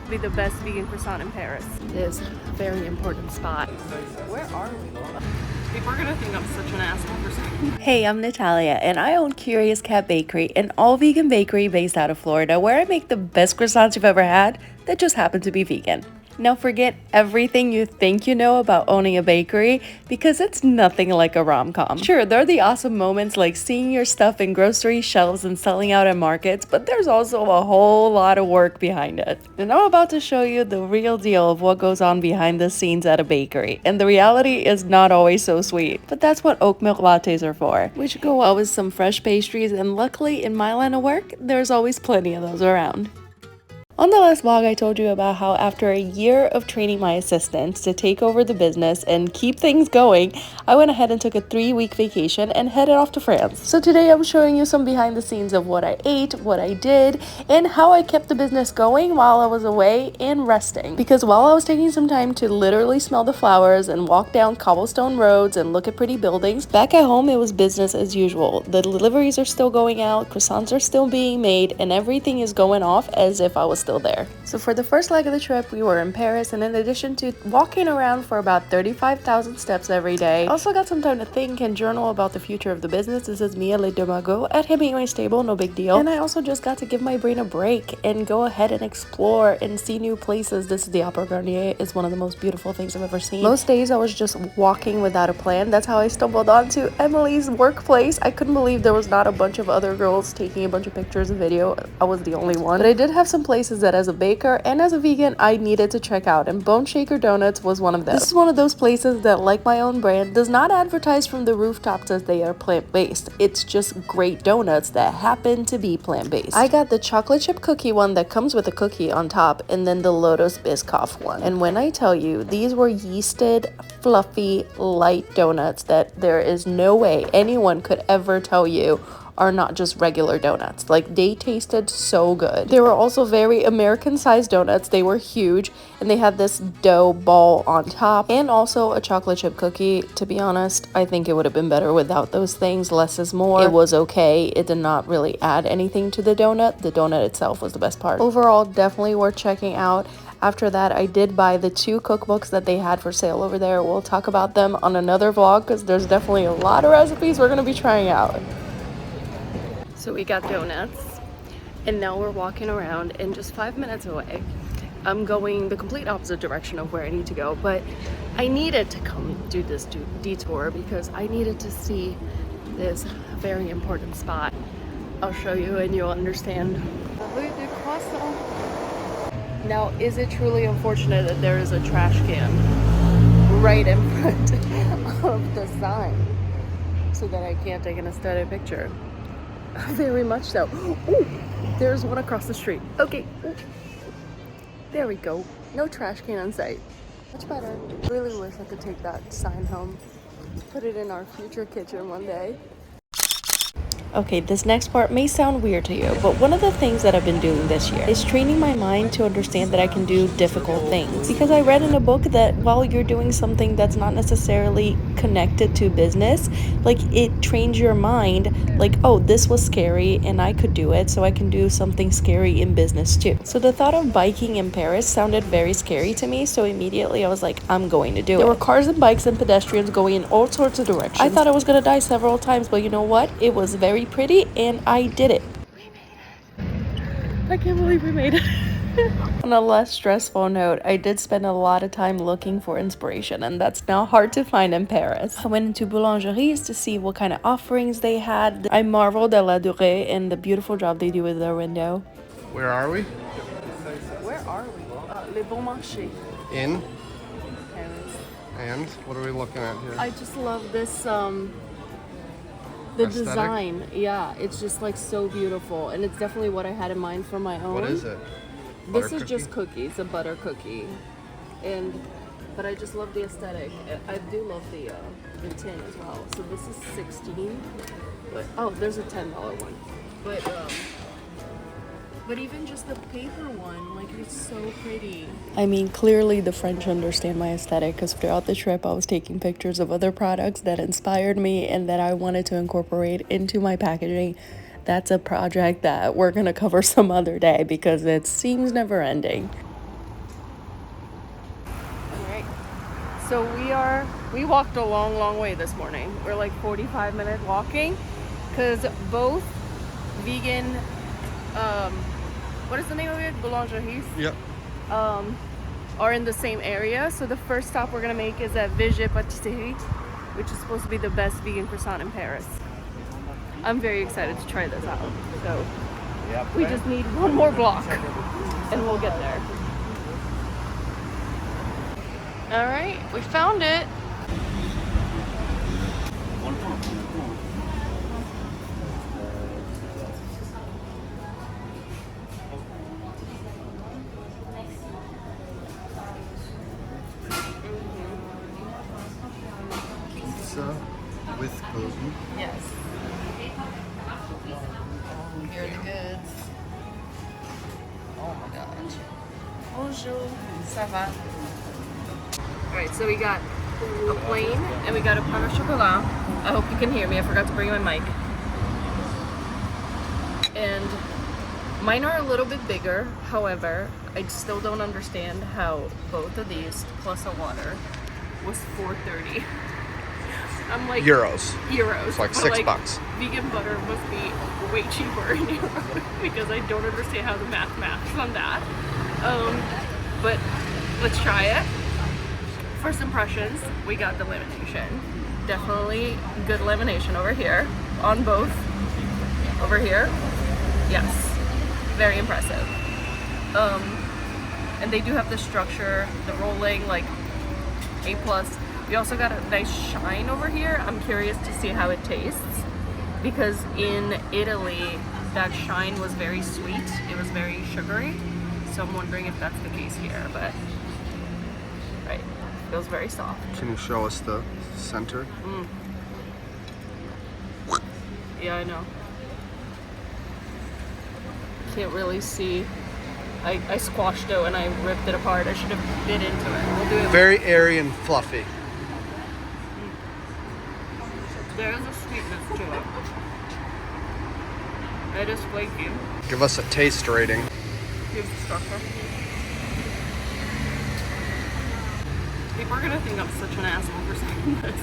Be the best vegan croissant in Paris. This very important spot. Where are we? People are gonna think I'm such an asshole for saying. Hey, I'm Natalia, and I own Curious Cat Bakery, an all-vegan bakery based out of Florida, where I make the best croissants you've ever had that just happen to be vegan. Now forget everything you think you know about owning a bakery, because it's nothing like a rom-com. Sure, there are the awesome moments like seeing your stuff in grocery shelves and selling out at markets, but there's also a whole lot of work behind it. And I'm about to show you the real deal of what goes on behind the scenes at a bakery. And the reality is not always so sweet, but that's what oat milk lattes are for, which go well with some fresh pastries, and luckily in my line of work, there's always plenty of those around. On the last vlog, I told you about how after a year of training my assistants to take over the business and keep things going, I went ahead and took a 3-week vacation and headed off to France. So today I'm showing you some behind the scenes of what I ate, what I did, and how I kept the business going while I was away and resting. Because while I was taking some time to literally smell the flowers and walk down cobblestone roads and look at pretty buildings, back at home it was business as usual. The deliveries are still going out, croissants are still being made, and everything is going off as if I was still there. So for the first leg of the trip, we were in Paris, and in addition to walking around for about 35,000 steps every day, I also got some time to think and journal about the future of the business. This is Mia Le Domago at Hemingway Stable, no big deal. And I also just got to give my brain a break and go ahead and explore and see new places. This is the Opera Garnier. It's one of the most beautiful things I've ever seen. Most days I was just walking without a plan. That's how I stumbled onto Emily's workplace. I couldn't believe there was not a bunch of other girls taking a bunch of pictures and video. I was the only one. But I did have some places that as a baker and as a vegan I needed to check out, and Bone Shaker Donuts was one of those. This is one of those places that, like my own brand, does not advertise from the rooftops as they are plant-based. It's just great donuts that happen to be plant-based. I got the chocolate chip cookie one that comes with a cookie on top, and then the Lotus Biscoff one. And when I tell you, these were yeasted, fluffy, light donuts that there is no way anyone could ever tell you are not just regular donuts. Like, they tasted so good. They were also very American-sized donuts. They were huge, and they had this dough ball on top and also a chocolate chip cookie. To be honest, I think it would have been better without those things. Less is more. It was okay. It did not really add anything to the donut. The donut itself was the best part. Overall, definitely worth checking out. After that, I did buy the 2 cookbooks that they had for sale over there. We'll talk about them on another vlog because there's definitely a lot of recipes we're going to be trying out. So we got donuts, and now we're walking around, and just 5 minutes away, I'm going the complete opposite direction of where I need to go, but I needed to come do this detour because I needed to see this very important spot. I'll show you and you'll understand. Rue du Croissant. Now, is it truly unfortunate that there is a trash can right in front of the sign so that I can't take an aesthetic picture? Very much so. Ooh, there's one across the street. Okay. Ooh. There we go. No trash can on site. Much better. Really wish I could take that sign home. Put it in our future kitchen one day. Okay, this next part may sound weird to you, but one of the things that I've been doing this year is training my mind to understand that I can do difficult things. Because I read in a book that while you're doing something that's not necessarily connected to business, like, it trains your mind, like, oh, this was scary and I could do it, so I can do something scary in business too. So the thought of biking in Paris sounded very scary to me, so immediately I was like, I'm going to do it. There were cars and bikes and pedestrians going in all sorts of directions. I thought I was gonna die several times, but you know what? It was very pretty, and I did it. We made it. I can't believe we made it. On a less stressful note, I did spend a lot of time looking for inspiration, and that's now hard to find in Paris. I went into boulangeries to see what kind of offerings they had. I marveled at La Durée and the beautiful job they do with their window. Where are we? Where are we? Le Bon Marché. In? Paris. And? What are we looking at here? I just love this, the Aesthetic? design. Yeah, it's just like so beautiful, and it's definitely what I had in mind for my own. What is it? This is just cookies, a butter cookie, but I just love the aesthetic. I do love the tin as well. So this is 16, but oh, there's a $10 one, but even just the paper one, like, it's so pretty. I mean, clearly the French understand my aesthetic, because throughout the trip I was taking pictures of other products that inspired me and that I wanted to incorporate into my packaging. That's a project that we're gonna cover some other day because it seems never ending. So we walked a long way this morning. We're like 45-minute walking because both vegan, what is the name of it? Boulangeries? Yep. Are in the same area. So the first stop we're gonna make is at VG Pâtisserie, which is supposed to be the best vegan croissant in Paris. I'm very excited to try this out. So we just need one more block and we'll get there. All right, we found it. Pizza with gluten. Yes. Here are the goods. Oh my gosh. Bonjour. Ça va? Alright, so we got a plain and we got a pain au chocolat. I hope you can hear me. I forgot to bring my mic. And mine are a little bit bigger. However, I still don't understand how both of these plus a water was $4.30. I'm like Euros. It's like but $6. Vegan butter must be way cheaper in Europe because I don't understand how the math on that. But let's try it. First impressions, we got the lamination. Definitely good lamination over here on both. Over here, yes, very impressive. And they do have the structure, the rolling, like A+. We also got a nice shine over here. I'm curious to see how it tastes because in Italy, that shine was very sweet. It was very sugary. So I'm wondering if that's the case here, but right, feels very soft. Can you show us the center? Yeah, I know. Can't really see. I squashed it and I ripped it apart. I should have bit into it. We'll do it. Very airy and fluffy. There is a sweetness to it. It is flaky. Give us a taste rating. Here's the structure. People are gonna think I'm such an asshole for saying this.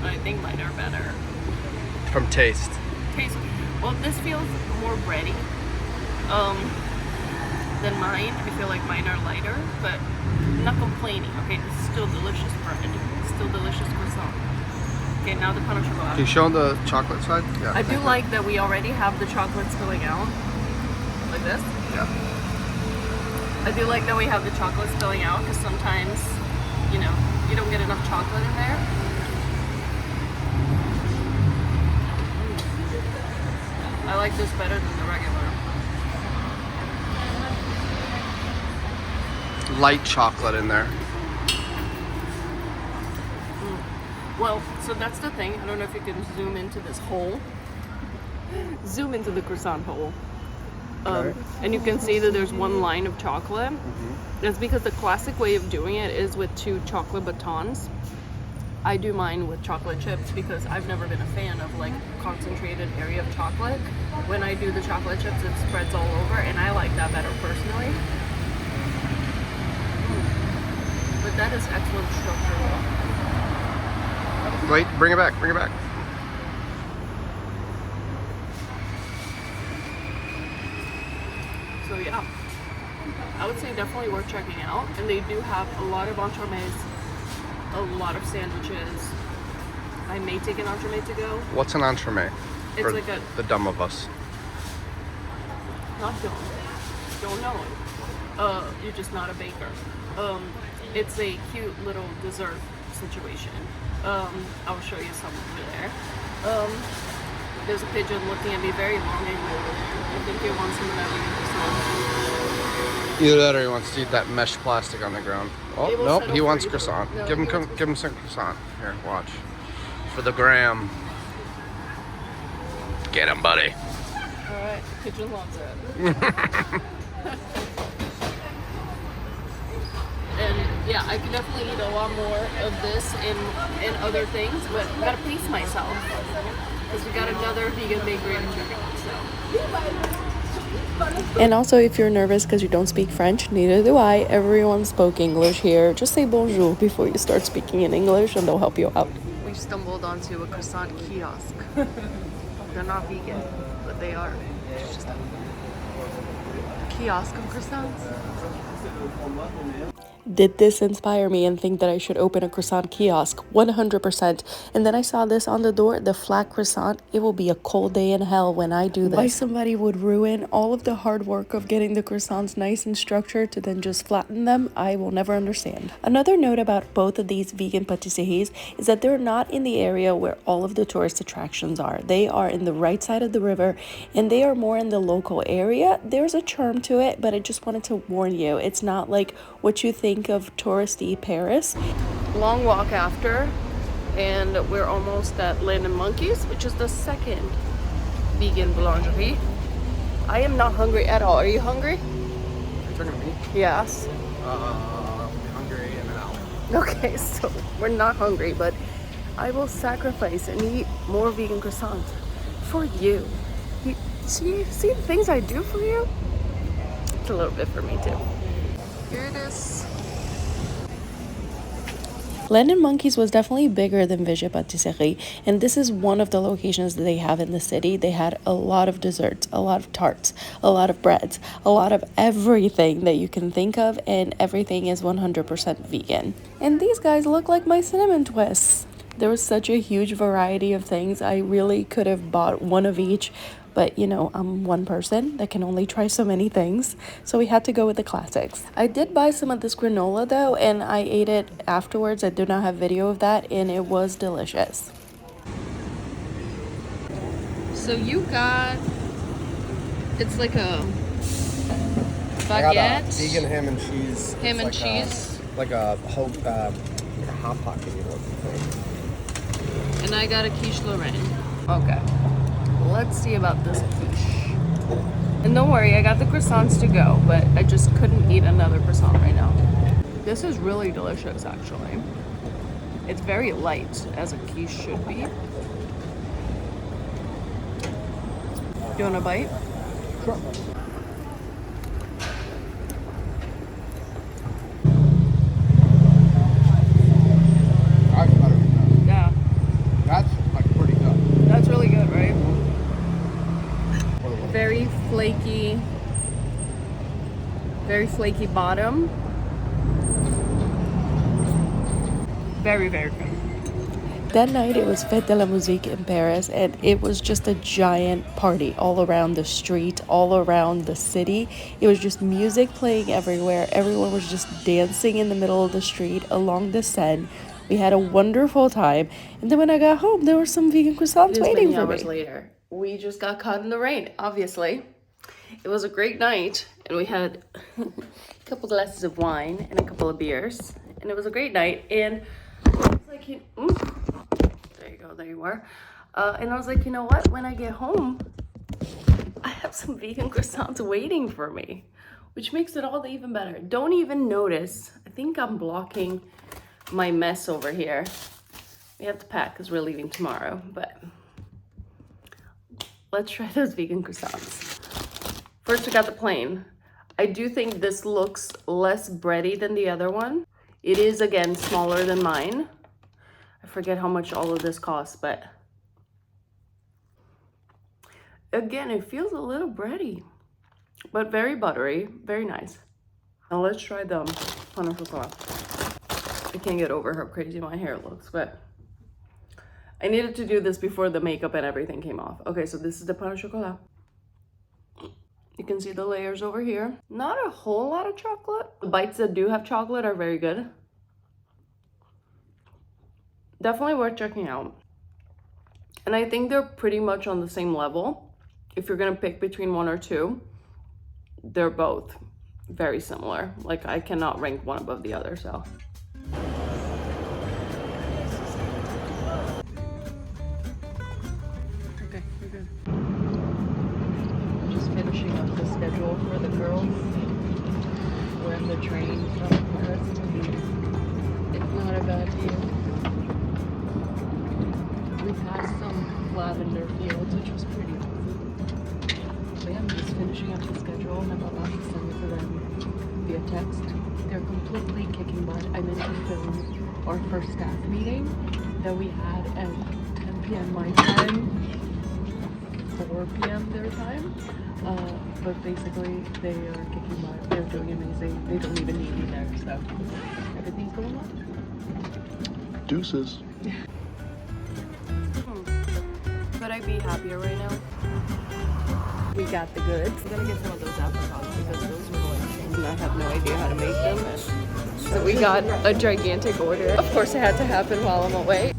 But I think mine are better. From taste. Taste. Well, this feels more bready than mine. I feel like mine are lighter, but I'm not complaining. Okay, this is still delicious bread. Still delicious croissant. Okay, now the pain au chocolat. Can you show the chocolate side? Yeah. I do like that we already have the chocolate spilling out. Like this? Yeah. I do like that we have the chocolate spilling out because sometimes, you know, you don't get enough chocolate in there. I like this better than the regular. Light chocolate in there. Well, so that's the thing. I don't know if you can zoom into this hole. Zoom into the croissant hole. And you can see that there's one line of chocolate. That's because the classic way of doing it is with 2 chocolate batons. I do mine with chocolate chips because I've never been a fan of like concentrated area of chocolate. When I do the chocolate chips, it spreads all over and I like that better personally. But that is excellent structure. Wait, bring it back, bring it back. So yeah, I would say definitely worth checking out. And they do have a lot of entremets, a lot of sandwiches. I may take an entremet to go. What's an entremet? It's For like the dumb of us. Not dumb. Don't know it. You're just not a baker. It's a cute little dessert situation. I'll show you some over there. There's a pigeon looking at me very longingly. I think he wants some of that vegan croissant. Either that or he wants to eat that mesh plastic on the ground. Oh, nope, he wants croissant. No, give him some croissant. Here, watch. For the gram. Get him, buddy. Alright, pigeon loves it. And yeah, I could definitely eat a lot more of this and other things, but I gotta pace myself because we got another vegan bakery to check out. So And also, if you're nervous because you don't speak French, neither do I. Everyone spoke English here. Just say bonjour before you start speaking in English and they'll help you out. We stumbled onto a croissant kiosk. They're not vegan, but they are. It's just a kiosk of croissants. Did this inspire me and think that I should open a croissant kiosk? 100%. And then I saw this on the door, the flat croissant. It will be a cold day in hell when I do this. Why somebody would ruin all of the hard work of getting the croissants nice and structured to then just flatten them, I will never understand. Another note about both of these vegan pâtisseries is that they're not in the area where all of the tourist attractions are. They are in the right side of the river and they are more in the local area. There's a charm to it, but I just wanted to warn you, it's not like what you think of touristy Paris. Long walk after, and we're almost at Land&Monkeys, which is the second vegan boulangerie. I am not hungry at all. Are you hungry? Are you talking to me? Yes. Hungry in an hour. Okay, so we're not hungry, but I will sacrifice and eat more vegan croissants for you. See the things I do for you? It's a little bit for me too. Here it is. Land&Monkeys was definitely bigger than VG Pâtisserie, and this is one of the locations that they have in the city. They had a lot of desserts, a lot of tarts, a lot of breads, a lot of everything that you can think of, and everything is 100% vegan. And these guys look like my cinnamon twists. There was such a huge variety of things. I really could have bought one of each, but you know, I'm one person that can only try so many things, so we had to go with the classics. I did buy some of this granola though, and I ate it afterwards. I do not have video of that, and it was delicious. So you got, it's like a baguette. I got a vegan ham and cheese. Ham and cheese. Like a whole, like a hot pocket. And I got a quiche Lorraine. Okay. Let's see about this quiche. And don't worry, I got the croissants to go, but I just couldn't eat another croissant right now. This is really delicious, actually. It's very light, as a quiche should be. You want a bite? Sure. That's better than that. Yeah. That's like pretty good. That's really good, right? Very flaky bottom. Very, very good. That night it was Fête de la Musique in Paris, and it was just a giant party all around the street, all around the city. It was just music playing everywhere. Everyone was just dancing in the middle of the street along the Seine. We had a wonderful time, and then when I got home, there were some vegan croissants waiting for me. Hours later, we just got caught in the rain, obviously. It was a great night, and we had a couple glasses of wine and a couple of beers, and it was a great night. And I was like, there you go, there you are. And I was like, you know what? When I get home, I have some vegan croissants waiting for me, which makes it all even better. Don't even notice. I think I'm blocking my mess over here. We have to pack because we're leaving tomorrow, but let's try those vegan croissants. First, we got the plain. I do think this looks less bready than the other one. It is, again, smaller than mine. I forget how much all of this costs, but again, it feels a little bready, but very buttery, very nice. Now let's try the pain au chocolat. I can't get over how crazy my hair looks, but I needed to do this before the makeup and everything came off. Okay, so this is the pain au chocolat. You can see the layers over here. Not a whole lot of chocolate. The bites that do have chocolate are very good. Definitely worth checking out. And I think they're pretty much on the same level. If you're gonna pick between one or two, they're both very similar. Like, I cannot rank one above the other, so. Okay, we're good. Just finishing up the schedule for the girls. We're in the train from Paris to Nice. It's not a bad view. We passed some lavender fields, which was pretty awesome. But yeah, I'm just finishing up the schedule. context, they're completely kicking butt. I meant to film our first staff meeting that we had at 10 p.m. my time, 4 p.m. their time. But basically, they are kicking butt. They're doing amazing. They don't even need me there, so everything's going well. Deuces. Could I be happier right now? We got the goods. I'm gonna get some of those apricots because those were like, and I have no idea how to make them. So we got a gigantic order. Of course, it had to happen while I'm away.